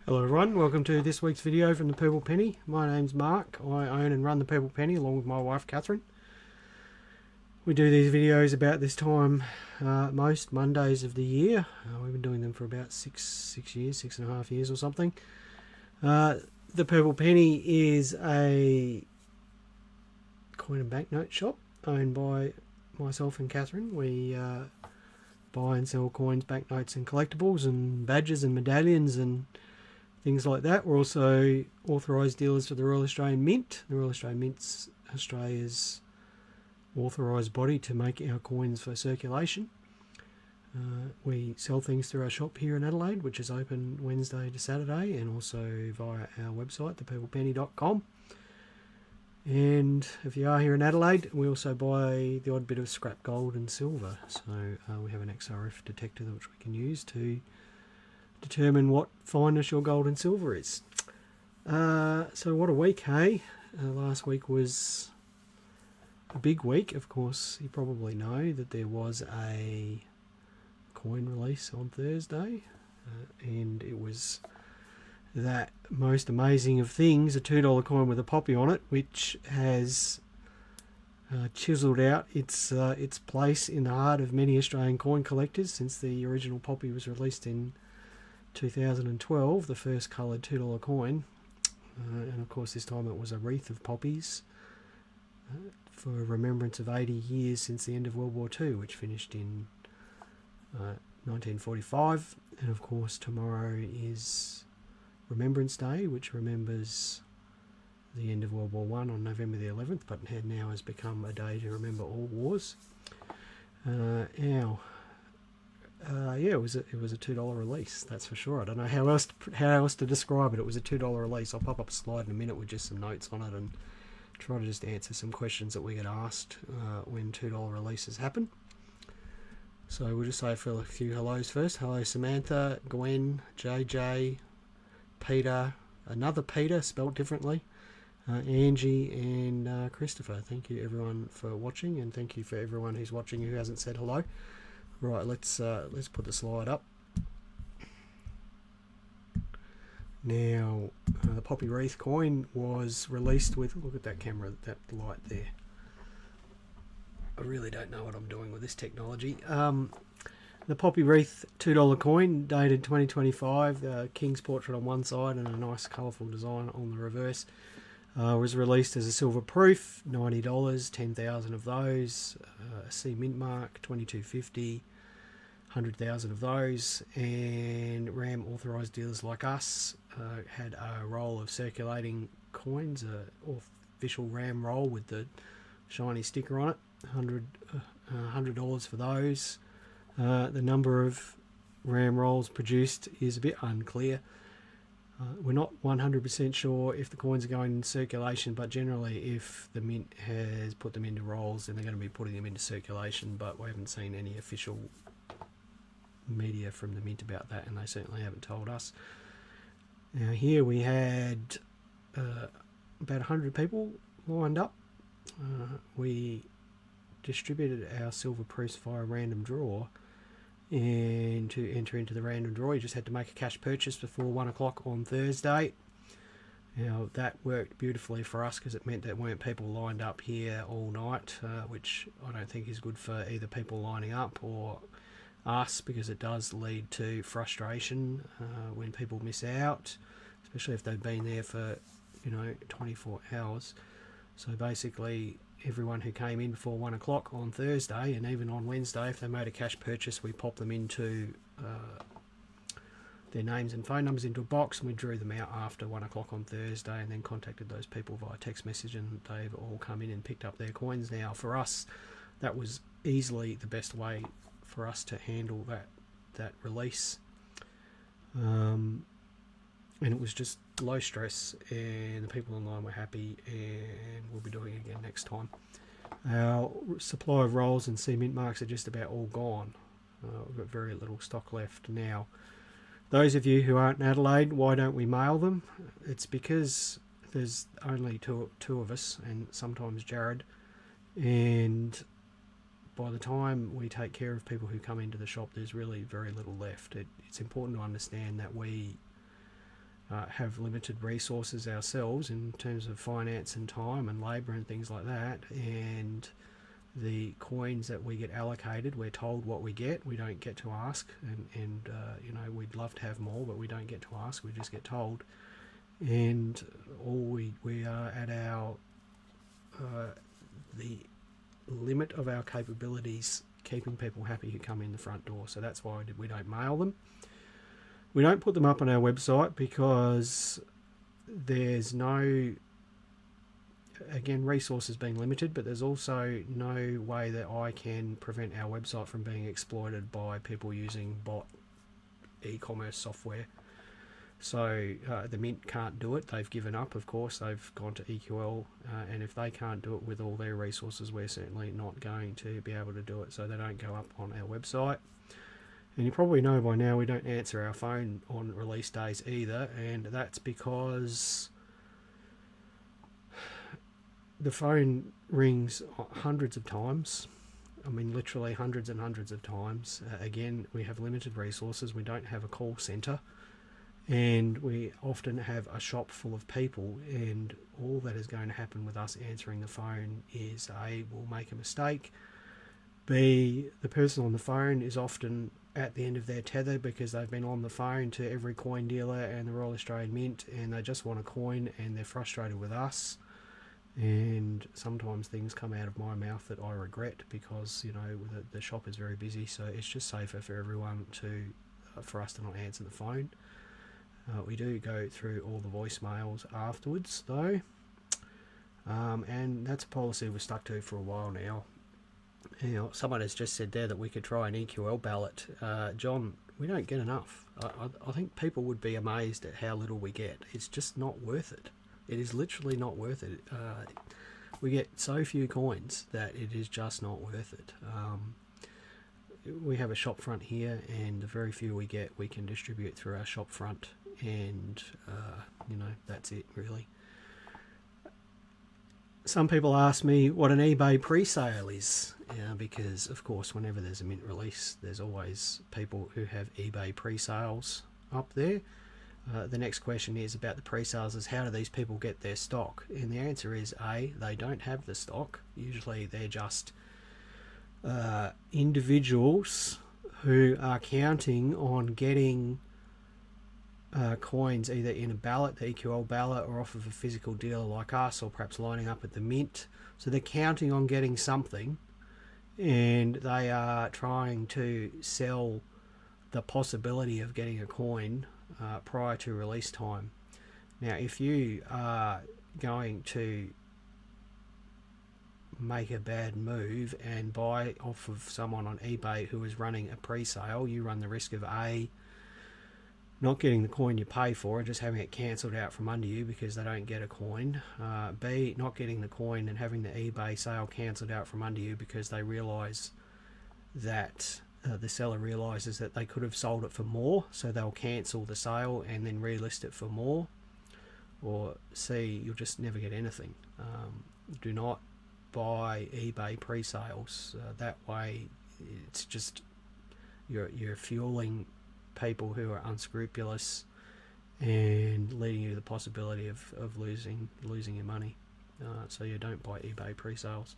Hello everyone, welcome to this week's video from the Purple Penny. My name's Mark. I own and run the Purple Penny along with my wife Catherine. We do these videos about this time most Mondays of the year. We've been doing them for about six years, 6.5 years or something. The Purple Penny is a coin and banknote shop owned by myself and Catherine. We buy and sell coins, banknotes and collectibles and badges and medallions and things like that. We're also authorised dealers for the Royal Australian Mint. The Royal Australian Mint's Australia's authorised body to make our coins for circulation. We sell things through our shop here in Adelaide, which is open Wednesday to Saturday, and also via our website, thepurplepenny.com. And if you are here in Adelaide, we also buy the odd bit of scrap gold and silver. So we have an XRF detector which we can use to determine what fineness your gold and silver is. So what a week, hey? Last week was a big week. Of course, you probably know that there was a coin release on Thursday, and it was that most amazing of things, a $2 coin with a poppy on it, which has chiselled out its place in the heart of many Australian coin collectors since the original poppy was released in 2012, the first coloured $2 coin. And of course this time it was a wreath of poppies for remembrance of 80 years since the end of World War II, which finished in 1945. And of course tomorrow is Remembrance Day, which remembers the end of World War I on November the 11th, but now has become a day to remember all wars. Yeah, it was a $2 release, that's for sure. I don't know how else to describe it. It was a $2 release. I'll pop up a slide in a minute with just some notes on it and try to just answer some questions that we get asked when $2 releases happen. So we'll just say a few hellos first. Hello Samantha, Gwen, JJ, Peter, another Peter spelt differently, Angie and Christopher. Thank you everyone for watching, and thank you for everyone who's watching who hasn't said hello. Right, let's put the slide up. Now, the Poppy Wreath coin was released with, look at that camera, that light there. I really don't know what I'm doing with this technology. The Poppy Wreath $2 coin, dated 2025, the King's portrait on one side and a nice colourful design on the reverse. Was released as a silver proof, $90, 10,000 of those. A C mint mark, $22.50, 100,000 of those. And RAM authorised dealers like us had a roll of circulating coins, a official RAM roll with the shiny sticker on it, $100 for those. The number of RAM rolls produced is a bit unclear. We're not 100% sure if the coins are going in circulation, but generally if the mint has put them into rolls, then they're going to be putting them into circulation, but we haven't seen any official media from the mint about that, and they certainly haven't told us. Now here we had about 100 people lined up. We distributed our silver proofs via random draw, and to enter into the random draw you just had to make a cash purchase before 1 o'clock on Thursday. Now that worked beautifully for us because it meant there weren't people lined up here all night, which I don't think is good for either people lining up or us, because it does lead to frustration when people miss out, especially if they've been there for 24 hours. So basically everyone who came in before 1 o'clock on Thursday, and even on Wednesday, if they made a cash purchase, we popped them into their names and phone numbers into a box, and we drew them out after 1 o'clock on Thursday, and then contacted those people via text message, and they've all come in and picked up their coins. Now for us, that was easily the best way for us to handle that release, and it was just low stress, and the people online were happy, and we'll be doing it again next time. Our supply of rolls and C mint marks are just about all gone. We've got very little stock left now. Those of you who aren't in Adelaide, why don't we mail them? It's because there's only two of us, and sometimes Jared, and by the time we take care of people who come into the shop, there's really very little left. It's important to understand that we have limited resources ourselves in terms of finance and time and labour and things like that, and the coins that we get allocated, we're told what we get. We don't get to ask, and you know, we'd love to have more, but we don't get to ask. We just get told, and all we are at our the limit of our capabilities, keeping people happy who come in the front door. So that's why we don't mail them. We don't put them up on our website because there's no, again, resources being limited, but there's also no way that I can prevent our website from being exploited by people using bot e-commerce software. So the Mint can't do it. They've given up, of course. They've gone to EQL, and if they can't do it with all their resources, we're certainly not going to be able to do it. So they don't go up on our website. And you probably know by now we don't answer our phone on release days either, and that's because the phone rings hundreds of times. I mean, literally hundreds and hundreds of times. Again, we have limited resources. We don't have a call centre, and we often have a shop full of people, and all that is going to happen with us answering the phone is A, we'll make a mistake, B, the person on the phone is often at the end of their tether because they've been on the phone to every coin dealer and the Royal Australian Mint, and they just want a coin and they're frustrated with us. And sometimes things come out of my mouth that I regret because, you know, the shop is very busy, so it's just safer for everyone for us to not answer the phone. We do go through all the voicemails afterwards though, and that's a policy we've stuck to for a while now. You know, someone has just said there that we could try an EQL ballot. John, we don't get enough. I think people would be amazed at how little we get. It's just not worth it. It is literally not worth it. We get so few coins that it is just not worth it. We have a shop front here, and the very few we get we can distribute through our shop front, and you know, that's it really. Some people ask me what an eBay pre-sale is, because of course whenever there's a mint release there's always people who have eBay pre-sales up there. The next question is about the pre-sales is how do these people get their stock? And the answer is A, they don't have the stock. Usually they're just individuals who are counting on getting coins either in a ballot, the EQL ballot, or off of a physical dealer like us, or perhaps lining up at the Mint. So they're counting on getting something, and they are trying to sell the possibility of getting a coin prior to release time. Now, if you are going to make a bad move and buy off of someone on eBay who is running a pre-sale, you run the risk of A, not getting the coin you pay for and just having it cancelled out from under you because they don't get a coin. B, not getting the coin and having the eBay sale cancelled out from under you because they realise that the seller realises that they could have sold it for more, so they'll cancel the sale and then relist it for more. Or C, you'll just never get anything. Do not buy eBay pre-sales. That way it's just you're fueling people who are unscrupulous and leading you to the possibility of losing your money. So you don't buy eBay pre-sales.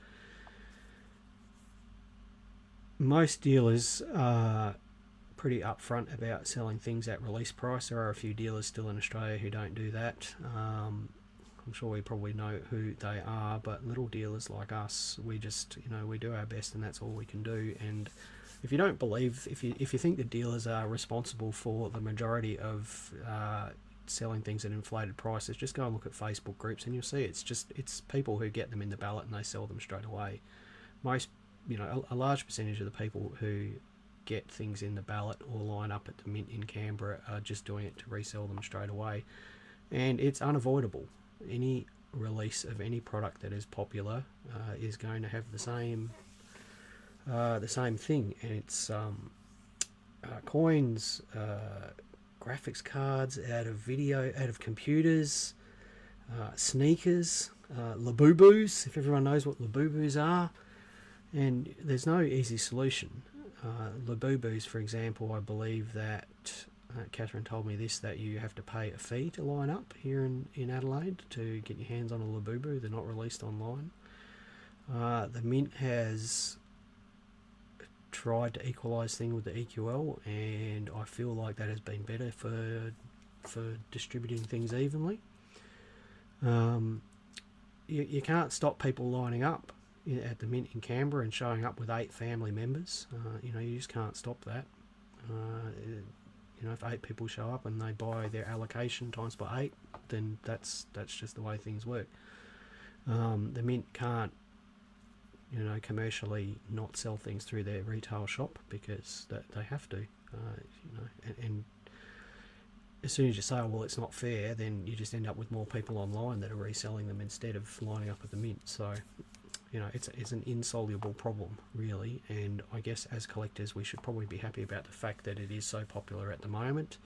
Most dealers are pretty upfront about selling things at release price. There are a few dealers still in Australia who don't do that. I'm sure we probably know who they are, but little dealers like us, we just, you know, we do our best and that's all we can do. And if you don't believe, if you think the dealers are responsible for the majority of selling things at inflated prices, just go and look at Facebook groups and you'll see it's people who get them in the ballot and they sell them straight away. Most, you know, a large percentage of the people who get things in the ballot or line up at the Mint in Canberra are just doing it to resell them straight away, and it's unavoidable. Any release of any product that is popular is going to have the same thing, and it's coins, graphics cards out of computers, sneakers, Labubus, if everyone knows what Labubus are. And there's no easy solution. Labubus, for example, I believe that Catherine told me this, that you have to pay a fee to line up here in Adelaide to get your hands on a Labubu. They're not released online. The Mint has tried to equalise things with the EQL, and I feel like that has been better for distributing things evenly. You can't stop people lining up at the Mint in Canberra and showing up with 8 family members. You just can't stop that. If 8 people show up and they buy their allocation times by 8, then that's just the way things work. The Mint can't, commercially not sell things through their retail shop because that they have to. And as soon as you say, well, it's not fair, then you just end up with more people online that are reselling them instead of lining up at the Mint. So, it's an insoluble problem, really. And I guess as collectors, we should probably be happy about the fact that it is so popular at the moment,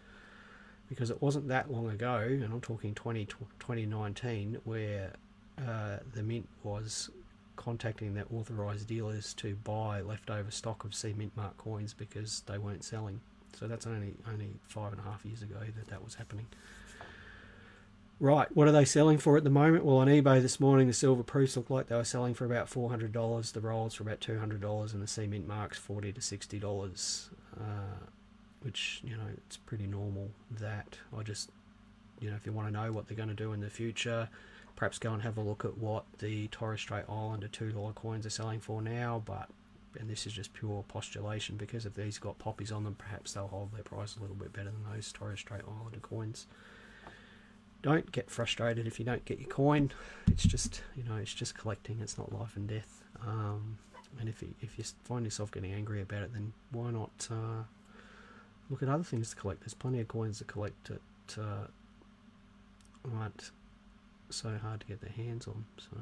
because it wasn't that long ago, and I'm talking 2019, where the Mint was contacting their authorised dealers to buy leftover stock of C Mint Mark coins because they weren't selling. So that's only 5.5 years ago that was happening. Right, what are they selling for at the moment? Well, on eBay this morning, the silver proofs looked like they were selling for about $400, the rolls for about $200, and the C Mint Marks $40 to $60, which, it's pretty normal. That I just, if you want to know what they're going to do in the future, perhaps go and have a look at what the Torres Strait Islander $2 coins are selling for now. And this is just pure postulation, because if these got poppies on them, perhaps they'll hold their price a little bit better than those Torres Strait Islander coins. Don't get frustrated if you don't get your coin. It's just, it's just collecting. It's not life and death. And if you find yourself getting angry about it, then why not look at other things to collect? There's plenty of coins to collect that aren't so hard to get their hands on. So,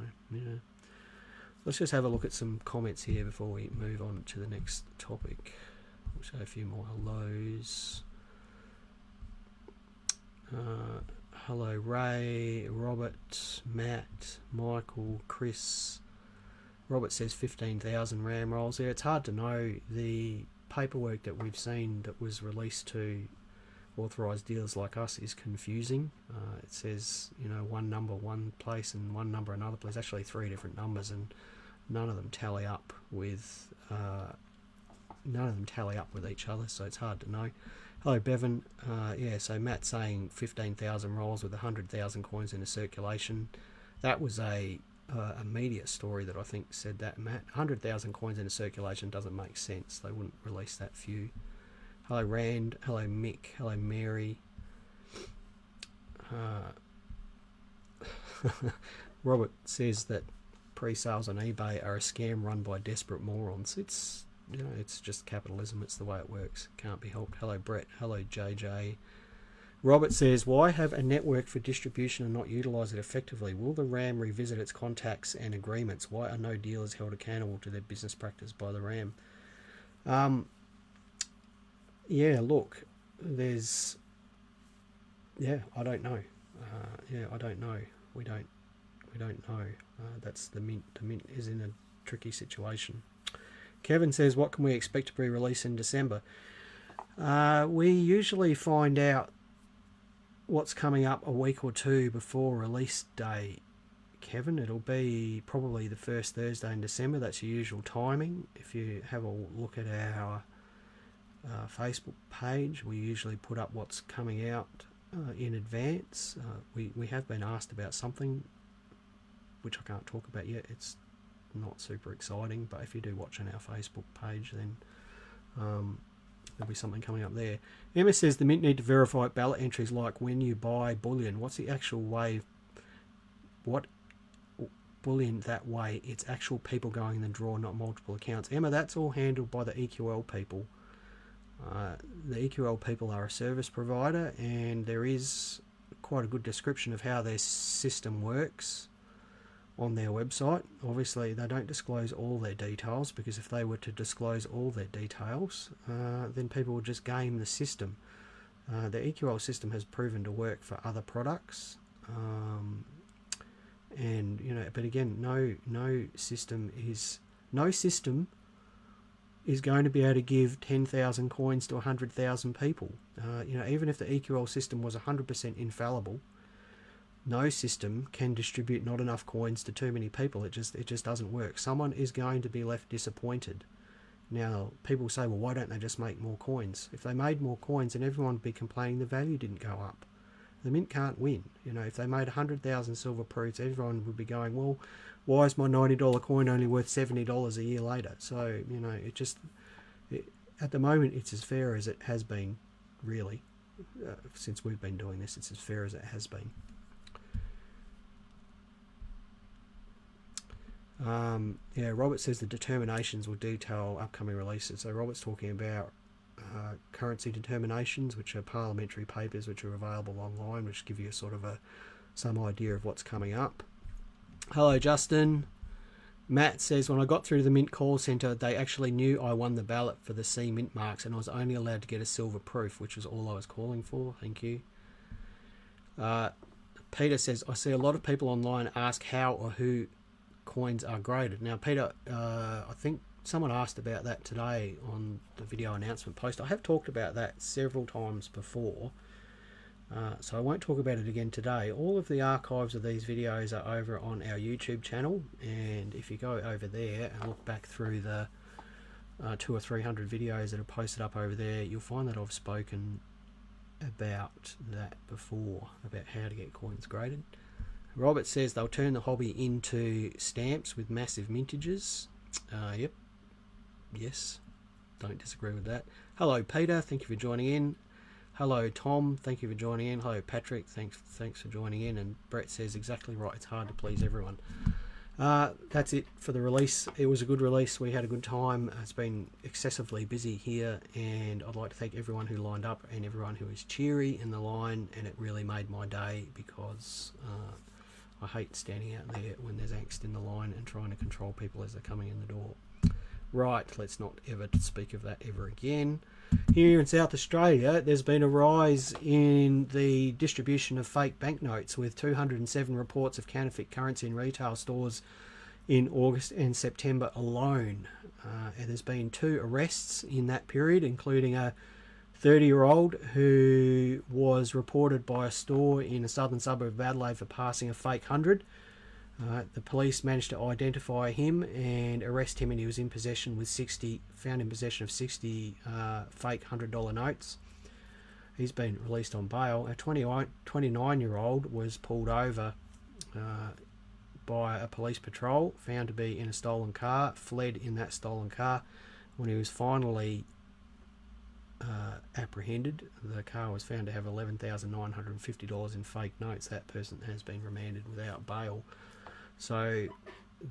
let's just have a look at some comments here before we move on to the next topic. We'll show a few more hellos. Hello Ray, Robert, Matt, Michael, Chris. Robert says 15,000 RAM rolls. Yeah, it's hard to know. The paperwork that we've seen that was released to authorised dealers like us is confusing. It says, one number one place and one number another place. Actually 3 different numbers, and none of them tally up with each other, so it's hard to know. Hello Bevan. So Matt's saying 15,000 rolls with 100,000 coins in a circulation. That was a media story that I think said that, Matt. 100,000 coins in a circulation doesn't make sense. They wouldn't release that few. Hello Rand. Hello Mick. Hello Mary. Robert says that pre-sales on eBay are a scam run by desperate morons. It's just capitalism. It's the way it works. Can't be helped. Hello Brett. Hello JJ. Robert says, why have a network for distribution and not utilise it effectively? Will the RAM revisit its contacts and agreements? Why are no dealers held accountable to their business practice by the RAM? Look, there's... I don't know. I don't know. We don't know. That's the Mint. The Mint is in a tricky situation. Kevin says, what can we expect to be released in December? We usually find out what's coming up a week or two before release day, Kevin. It'll be probably the first Thursday in December. That's your usual timing. If you have a look at our Facebook page, we usually put up what's coming out in advance. We have been asked about something which I can't talk about yet. It's not super exciting, but if you do watch on our Facebook page, then there'll be something coming up there. Emma says the Mint need to verify ballot entries like when you buy bullion. What's the actual way? What bullion that way? It's actual people going in the draw, not multiple accounts. Emma, that's all handled by the EQL people. The EQL people are a service provider, and there is quite a good description of how their system works on their website. Obviously they don't disclose all their details, because if they were to disclose all their details, then people would just game the system. The EQL system has proven to work for other products, and but again, no system is going to be able to give 10,000 coins to 100,000 people. Even if the EQL system was 100% infallible, no system can distribute not enough coins to too many people. It just doesn't work. Someone is going to be left disappointed. Now, people say, well, why don't they just make more coins? If they made more coins, then everyone would be complaining the value didn't go up. The mint can't win. If they made 100,000 silver proofs, everyone would be going, well, why is my $90 coin only worth $70 a year later? So, at the moment, it's as fair as it has been, really. Since we've been doing this, it's as fair as it has been. Robert says the determinations will detail upcoming releases. So Robert's talking about currency determinations, which are parliamentary papers which are available online, which give you some idea of what's coming up. Hello, Justin. Matt says, when I got through the Mint call centre, they actually knew I won the ballot for the C Mint marks, and I was only allowed to get a silver proof, which was all I was calling for. Thank you. Peter says, I see a lot of people online ask how or who coins are graded. Now, Peter, I think someone asked about that today on the video announcement post. I have talked about that several times before, so I won't talk about it again today. All of the archives of these videos are over on our YouTube channel, and if you go over there and look back through the 200 or 300 videos that are posted up over there, you'll find that I've spoken about that before, about how to get coins graded. Robert says they'll turn the hobby into stamps with massive mintages. Yep. Yes. Don't disagree with that. Hello, Peter. Thank you for joining in. Hello, Tom. Thank you for joining in. Hello, Patrick. Thanks for joining in. And Brett says exactly right. It's hard to please everyone. That's it for the release. It was a good release. We had a good time. It's been excessively busy here, and I'd like to thank everyone who lined up and everyone who was cheery in the line, and it really made my day, because I hate standing out there when there's angst in the line and trying to control people as they're coming in the door. Right, let's not ever speak of that ever again. Here in South Australia, there's been a rise in the distribution of fake banknotes, with 207 reports of counterfeit currency in retail stores in August and September alone. And there's been 2 arrests in that period, including a 30-year-old who was reported by a store in a southern suburb of Adelaide for passing a fake 100. The police managed to identify him and arrest him, and he was found in possession of 60 fake $100 notes. He's been released on bail. A 29-year-old was pulled over by a police patrol, found to be in a stolen car, fled in that stolen car. When he was finally apprehended, the car was found to have $11,950 in fake notes. That person has been remanded without bail. So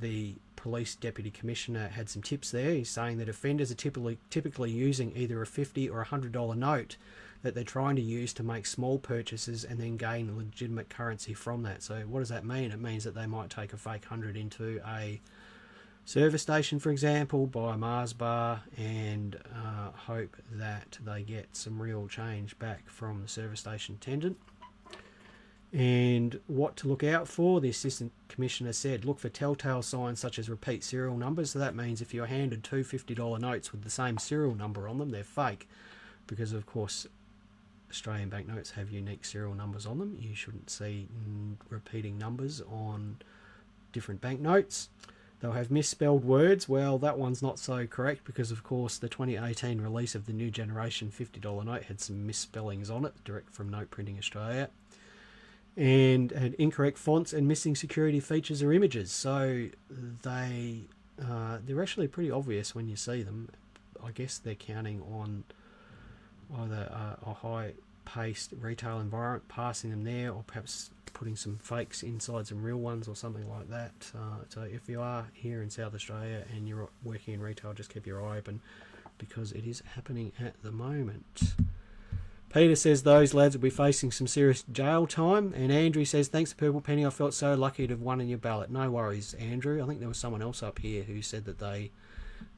the police deputy commissioner had some tips there. He's saying that offenders are typically using either a $50 or $100 note that they're trying to use to make small purchases and then gain legitimate currency from that. So what does that mean? It means that they might take a fake 100 into a service station, for example, buy a Mars bar, and hope that they get some real change back from the service station attendant. And what to look out for, the assistant commissioner said, look for telltale signs such as repeat serial numbers. So that means if you're handed 2 $50 notes with the same serial number on them, they're fake, because of course Australian banknotes have unique serial numbers on them. You shouldn't see repeating numbers on different banknotes. They'll have misspelled words. Well, that one's not so correct, because of course the 2018 release of the new generation $50 note had some misspellings on it, direct from Note Printing Australia, and had incorrect fonts and missing security features or images. So they're actually pretty obvious when you see them. I guess they're counting on either a high-paced retail environment, passing them there, or perhaps putting some fakes inside some real ones or something like that. So if you are here in South Australia and you're working in retail, just keep your eye open, because it is happening at the moment. Peter says those lads will be facing some serious jail time. And Andrew says, thanks to Purple Penny, I felt so lucky to have won in your ballot. No worries, Andrew. I think there was someone else up here who said that they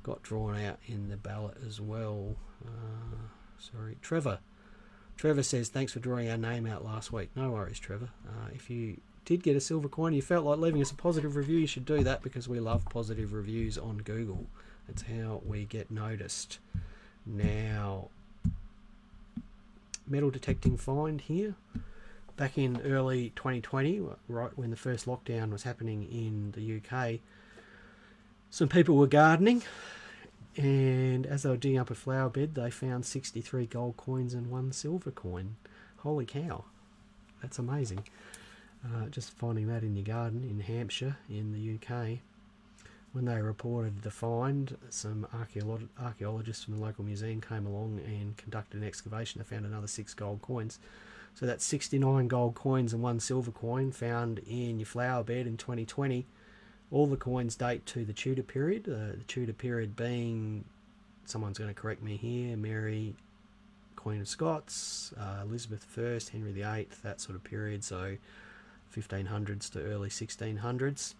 got drawn out in the ballot as well. Trevor. Trevor says, thanks for drawing our name out last week. No worries, Trevor. If you did get a silver coin, you felt like leaving us a positive review, you should do that, because we love positive reviews on Google. That's how we get noticed. Now, metal detecting find here. Back in early 2020, right when the first lockdown was happening in the UK, some people were gardening, and as they were digging up a flower bed, they found 63 gold coins and 1 silver coin. Holy cow, that's amazing. Just finding that in your garden in Hampshire in the UK. When they reported the find, some archaeologists from the local museum came along and conducted an excavation. They found another 6 gold coins. So that's 69 gold coins and 1 silver coin found in your flower bed in 2020. All the coins date to the Tudor period. The Tudor period being, someone's going to correct me here, Mary, Queen of Scots, Elizabeth I, Henry VIII, that sort of period. So 1500s to early 1600s.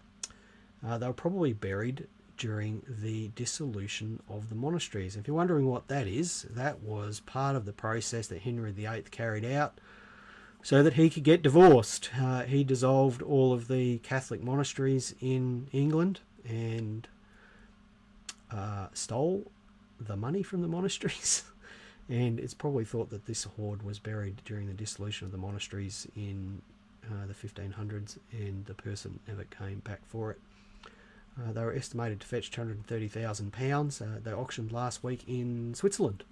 They were probably buried during the dissolution of the monasteries. If you're wondering what that is, that was part of the process that Henry VIII carried out so that he could get divorced. He dissolved all of the Catholic monasteries in England and stole the money from the monasteries. And it's probably thought that this hoard was buried during the dissolution of the monasteries in the 1500s, and the person never came back for it. They were estimated to fetch £230,000. They auctioned last week in Switzerland,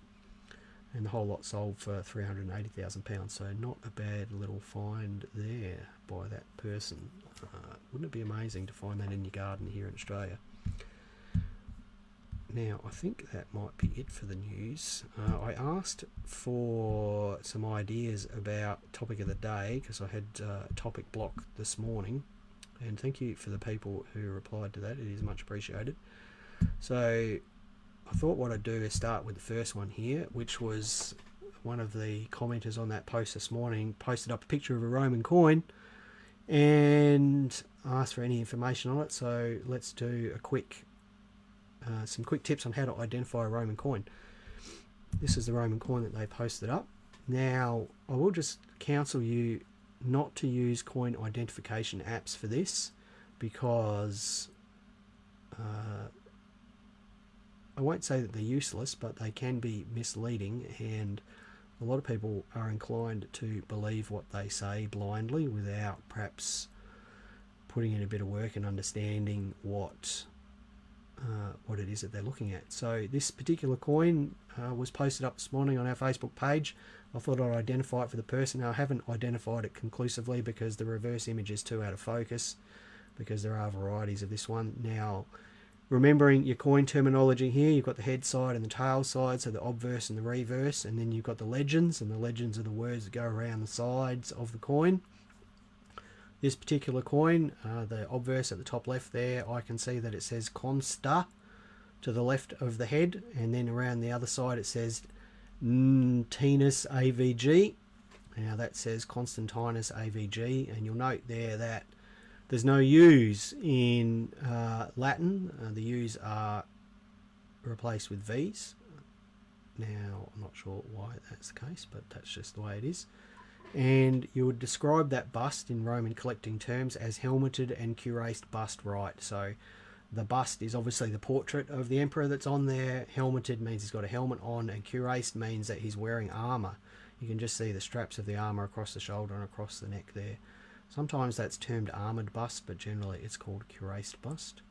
and the whole lot sold for £380,000. So not a bad little find there by that person. Wouldn't it be amazing to find that in your garden here in Australia? Now, I think that might be it for the news. I asked for some ideas about topic of the day because I had a topic block this morning, and thank you for the people who replied to that. It is much appreciated. So I thought what I'd do is start with the first one here, which was one of the commenters on that post this morning posted up a picture of a Roman coin and asked for any information on it. So let's do a quick some quick tips on how to identify a Roman coin. This is the Roman coin that they posted up. Now, I will just counsel you not to use coin identification apps for this, because I won't say that they're useless, but they can be misleading, and a lot of people are inclined to believe what they say blindly without perhaps putting in a bit of work and understanding what it is that they're looking at. So this particular coin was posted up this morning on our Facebook page. I thought I'd identify it for the person. Now, I haven't identified it conclusively because the reverse image is too out of focus, because there are varieties of this one. Now, remembering your coin terminology here, you've got the head side and the tail side, so the obverse and the reverse, and then you've got the legends, and the legends are the words that go around the sides of the coin. This particular coin, the obverse at the top left there, I can see that it says Consta to the left of the head, and then around the other side it says Tinus AVG. Now that says Constantinus AVG, and you'll note there that there's no U's in Latin. The U's are replaced with V's. Now, I'm not sure why that's the case, but that's just the way it is. And you would describe that bust in Roman collecting terms as helmeted and cuirassed bust, right? So the bust is obviously the portrait of the emperor that's on there. Helmeted means he's got a helmet on, and cuirassed means that he's wearing armour. You can just see the straps of the armour across the shoulder and across the neck there. Sometimes that's termed armoured bust, but generally it's called cuirassed bust.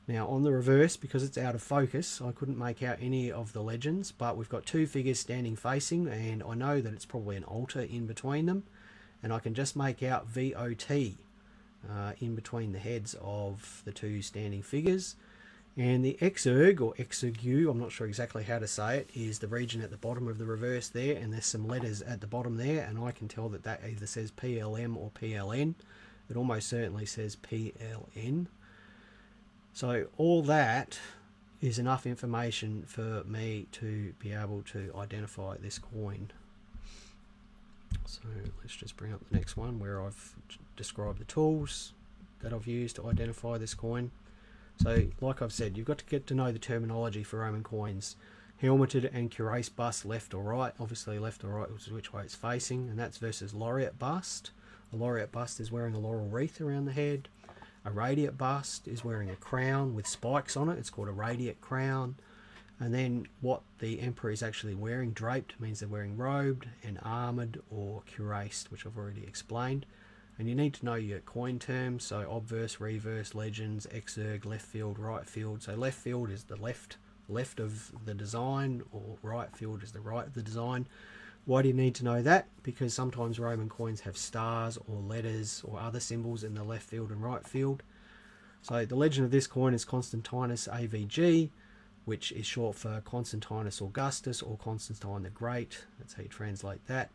Now on the reverse, because it's out of focus, I couldn't make out any of the legends, but we've got two figures standing facing, and I know that it's probably an altar in between them, and I can just make out VOT in between the heads of the two standing figures. And the exerg, or exergue, I'm not sure exactly how to say it, is the region at the bottom of the reverse there, and there's some letters at the bottom there, and I can tell that that either says PLM or PLN. It almost certainly says PLN. So all that is enough information for me to be able to identify this coin. So let's just bring up the next one where I've described the tools that I've used to identify this coin. So like I've said, you've got to get to know the terminology for Roman coins. Helmeted and cuirassed bust, left or right. Obviously left or right is which way it's facing, and that's versus laureate bust. A laureate bust is wearing a laurel wreath around the head. A radiate bust is wearing a crown with spikes on it. It's called a radiate crown. And then what the emperor is actually wearing, draped, means they're wearing robed, and armoured or cuirassed, which I've already explained. And you need to know your coin terms, so obverse, reverse, legends, exerg, left field, right field. So left field is the left of the design, or right field is the right of the design. Why do you need to know that? Because sometimes Roman coins have stars or letters or other symbols in the left field and right field. So the legend of this coin is Constantinus AVG, which is short for Constantinus Augustus or Constantine the Great. That's how you translate that.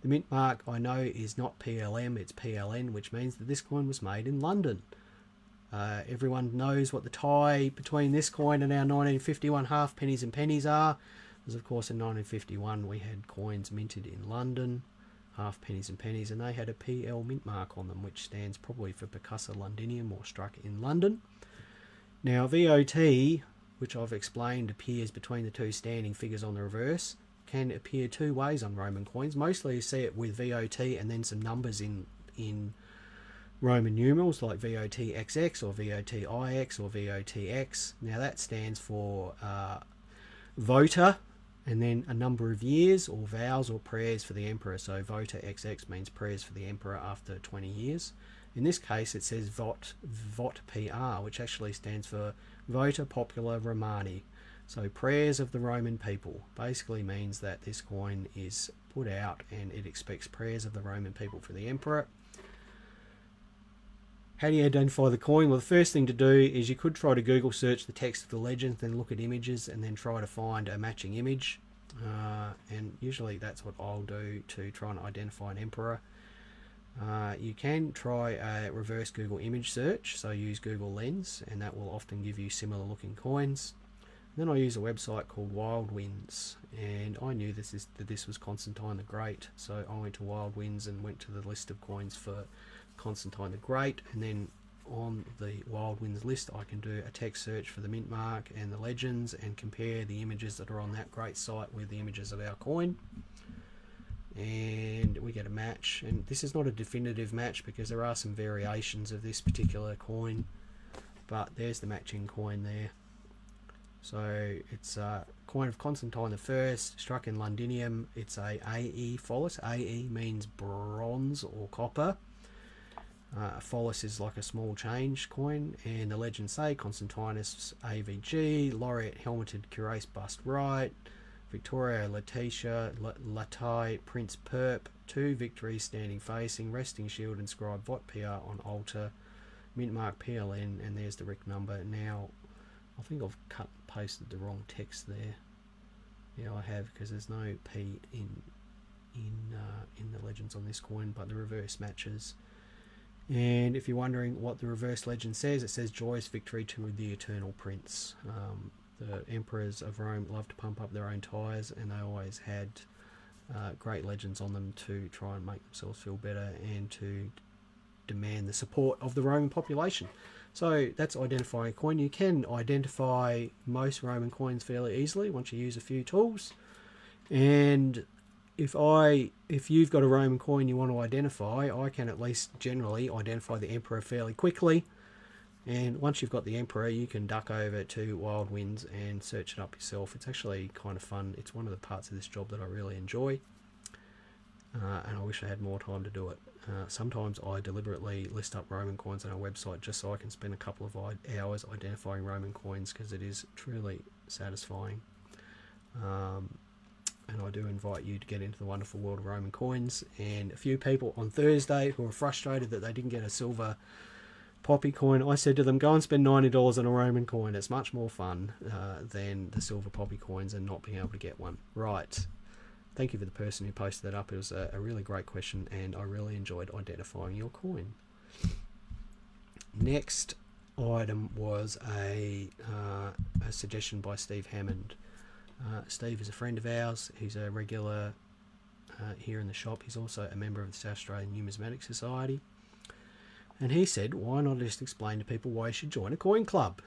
The mint mark I know is not PLM, it's PLN, which means that this coin was made in London. Everyone knows what the tie between this coin and our 1951 half pennies and pennies are. Because of course in 1951 we had coins minted in London, half pennies and pennies, and they had a PL mint mark on them, which stands probably for Percussa Londinium, or struck in London. Now VOT, which I've explained appears between the two standing figures on the reverse, can appear two ways on Roman coins. Mostly you see it with VOT and then some numbers in Roman numerals like VOTXX or VOTIX or VOTX. Now that stands for vota, and then a number of years, or vows or prayers for the emperor. So vota XX means prayers for the emperor after 20 years. In this case it says VOT PR, which actually stands for Vota Popula Romani. So prayers of the Roman people. Basically means that this coin is put out and it expects prayers of the Roman people for the emperor. How do you identify the coin? Well, the first thing to do is you could try to Google search the text of the legend, then look at images and then try to find a matching image. And usually that's what I'll do to try and identify an emperor. You can try a reverse Google image search, so use Google Lens, and that will often give you similar looking coins. Then I use a website called Wild Winds, and I knew that this was Constantine the Great, so I went to Wild Winds and went to the list of coins for Constantine the Great, and then on the Wild Winds list I can do a text search for the mint mark and the legends and compare the images that are on that great site with the images of our coin, and we get a match. And this is not a definitive match because there are some variations of this particular coin, but there's the matching coin there. So it's a coin of Constantine I, struck in Londinium. It's a AE follis. AE means bronze or copper. A follis is like a small change coin, and the legends say Constantinus AVG, laureate helmeted cuirass bust right, Victoria Laetitia, Latai, Prince Perp, 2 victories standing facing, resting shield inscribed Vot PR on altar, mint mark PLN, and there's the RIC number. Now, I think I've cut and pasted the wrong text there. Yeah, I have, because there's no P in the legends on this coin, but the reverse matches. And if you're wondering what the reverse legend says, it says joyous victory to the eternal prince. The emperors of Rome loved to pump up their own tires, and they always had great legends on them to try and make themselves feel better and to demand the support of the Roman population. So that's identifying a coin. You can identify most Roman coins fairly easily once you use a few tools. And if you've got a Roman coin you want to identify, I can at least generally identify the emperor fairly quickly. And once you've got the emperor, you can duck over to Wild Winds and search it up yourself. It's actually kind of fun. It's one of the parts of this job that I really enjoy. And I wish I had more time to do it. Sometimes I deliberately list up Roman coins on our website just so I can spend a couple of hours identifying Roman coins, because it is truly satisfying. And I do invite you to get into the wonderful world of Roman coins. And a few people on Thursday who were frustrated that they didn't get a silver poppy coin, I said to them, go and spend $90 on a Roman coin. It's much more fun than the silver poppy coins and not being able to get one. Right. Thank you for the person who posted that up. It was a really great question, and I really enjoyed identifying your coin. Next item was a suggestion by Steve Hammond. Steve is a friend of ours. He's a regular here in the shop. He's also a member of the South Australian Numismatic Society. And he said, why not just explain to people why you should join a coin club?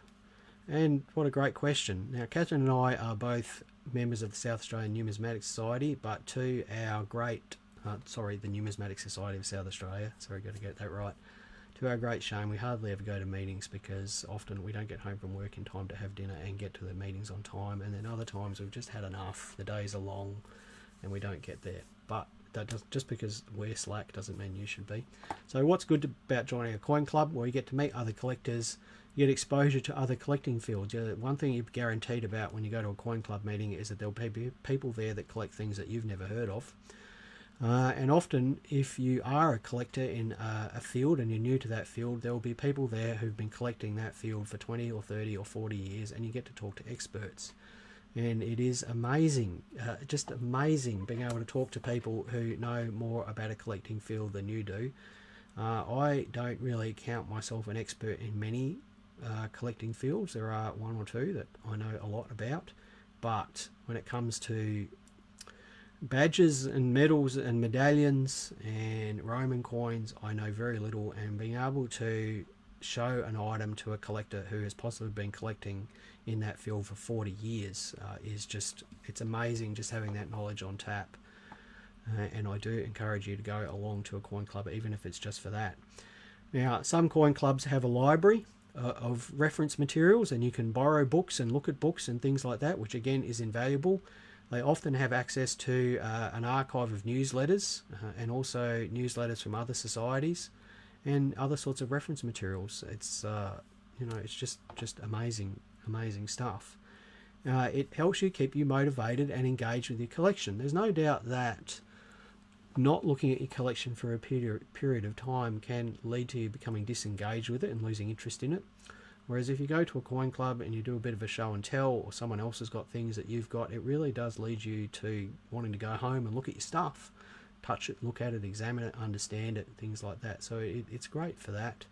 And what a great question. Now, Catherine and I are both members of the South Australian Numismatic Society, but to our great, the Numismatic Society of South Australia, sorry, got to get that right. to our great shame, we hardly ever go to meetings because often we don't get home from work in time to have dinner and get to the meetings on time, and then other times we've just had enough, the days are long and we don't get there. But that does, just because we're slack doesn't mean you should be. So what's good about joining a coin club? Well, you get to meet other collectors, you get exposure to other collecting fields. One thing you're guaranteed about when you go to a coin club meeting is that there'll be people there that collect things that you've never heard of. And often, if you are a collector in a field and you're new to that field, there will be people there who've been collecting that field for 20 or 30 or 40 years, and you get to talk to experts. And it is amazing, just amazing being able to talk to people who know more about a collecting field than you do. I don't really count myself an expert in many collecting fields. There are one or two that I know a lot about, but when it comes to badges and medals and medallions and Roman coins, I know very little, and being able to show an item to a collector who has possibly been collecting in that field for 40 years is just, it's amazing just having that knowledge on tap. And I do encourage you to go along to a coin club, even if it's just for that. Now, some coin clubs have a library of reference materials, and you can borrow books and look at books and things like that, which again is invaluable. They often have access to an archive of newsletters and also newsletters from other societies and other sorts of reference materials. It's it's just amazing stuff. It helps you keep you motivated and engaged with your collection. There's no doubt that not looking at your collection for a period of time can lead to you becoming disengaged with it and losing interest in it. Whereas if you go to a coin club and you do a bit of a show and tell, or someone else has got things that you've got, it really does lead you to wanting to go home and look at your stuff, touch it, look at it, examine it, understand it, things like that. So it's great for that.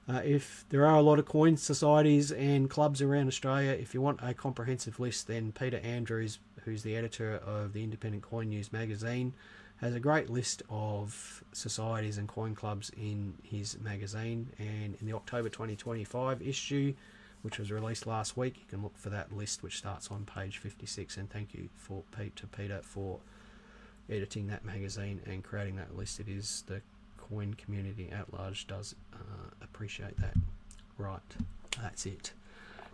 If there are a lot of coin societies and clubs around Australia, if you want a comprehensive list, then Peter Andrews, who's the editor of the Independent Coin News magazine, has a great list of societies and coin clubs in his magazine. And in the October 2025 issue, which was released last week, you can look for that list, which starts on page 56. And thank you to Peter for editing that magazine and creating that list. It is the coin community at large does appreciate that. Right, that's it.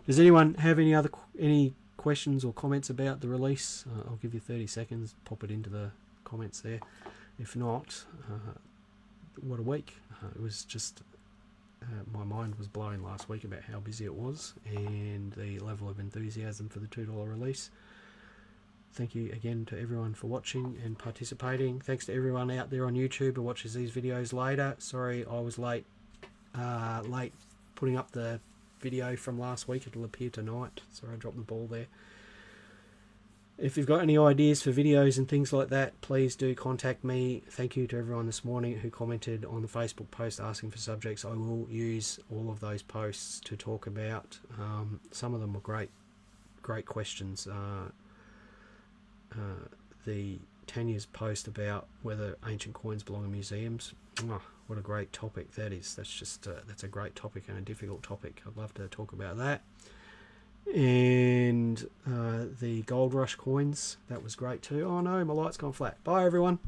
Does anyone have any questions or comments about the release? I'll give you 30 seconds, pop it into the comments there. If not, what a week. It was just my mind was blown last week about how busy it was and the level of enthusiasm for the $2 release. Thank you again to everyone for watching and participating. Thanks to everyone out there on YouTube who watches these videos later. Sorry I was late putting up the video from last week. It'll appear tonight. Sorry I dropped the ball there. If you've got any ideas for videos and things like that, please do contact me. Thank you to everyone this morning who commented on the Facebook post asking for subjects. I will use all of those posts to talk about. Some of them were great questions. The Tanya's post about whether ancient coins belong in museums. Oh, what a great topic that is. That's a great topic and a difficult topic. I'd love to talk about that. And the gold rush coins, that was great too. Oh no, my light's gone flat. Bye everyone.